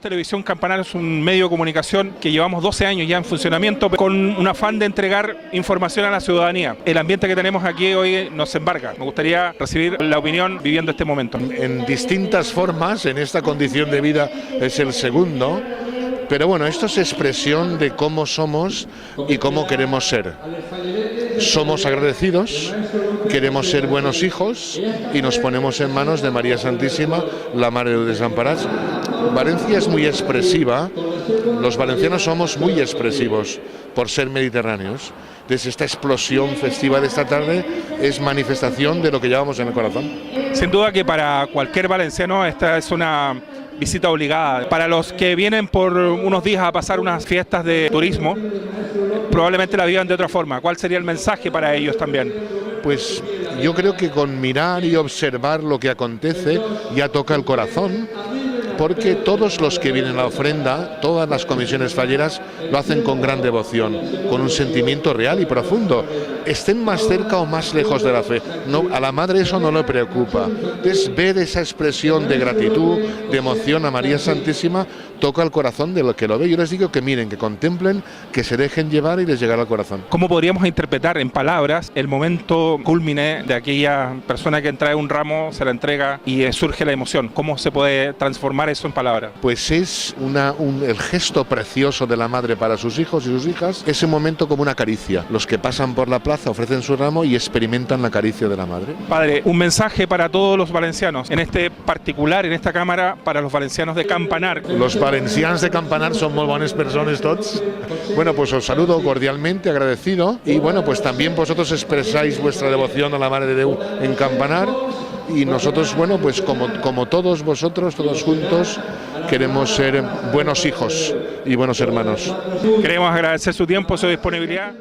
Voz Televisión Campanar es un medio de comunicación que llevamos 12 años ya en funcionamiento con un afán de entregar información a la ciudadanía. El ambiente que tenemos aquí hoy nos embarga. Me gustaría recibir la opinión viviendo este momento. En distintas formas, en esta condición de vida es el segundo, pero bueno, esto es expresión de cómo somos y cómo queremos ser. Somos agradecidos, queremos ser buenos hijos y nos ponemos en manos de María Santísima, la Madre de los Desamparados. Valencia es muy expresiva, los valencianos somos muy expresivos por ser mediterráneos. Entonces esta explosión festiva de esta tarde es manifestación de lo que llevamos en el corazón. Sin duda que para cualquier valenciano esta es una visita obligada. Para los que vienen por unos días a pasar unas fiestas de turismo, probablemente la vivan de otra forma. ¿Cuál sería el mensaje para ellos también? Pues yo creo que con mirar y observar lo que acontece ya toca el corazón, porque todos los que vienen a la ofrenda, todas las comisiones falleras, lo hacen con gran devoción, con un sentimiento real y profundo. Estén más cerca o más lejos de la fe. No, a la Madre eso no le preocupa. Entonces, ver esa expresión de gratitud, de emoción a María Santísima, toca el corazón de lo que lo ve. Yo les digo que miren, que contemplen, que se dejen llevar y les llegará al corazón. ¿Cómo podríamos interpretar en palabras el momento cúlmine de aquella persona que trae un ramo, se la entrega y surge la emoción? ¿Cómo se puede transformar eso en palabras? Pues es el gesto precioso de la Madre para sus hijos y sus hijas, ese momento como una caricia. Los que pasan por la plaza ofrecen su ramo y experimentan la caricia de la Madre. Padre, un mensaje para todos los valencianos, en este particular, en esta cámara, para los valencianos de Campanar. Los valencians de Campanar son muy buenas personas todos. Bueno, pues os saludo cordialmente, agradecido, y bueno, pues también vosotros expresáis vuestra devoción a la Madre de Déu en Campanar. Y nosotros, bueno, pues como todos vosotros, todos juntos, queremos ser buenos hijos y buenos hermanos. Queremos agradecer su tiempo, su disponibilidad.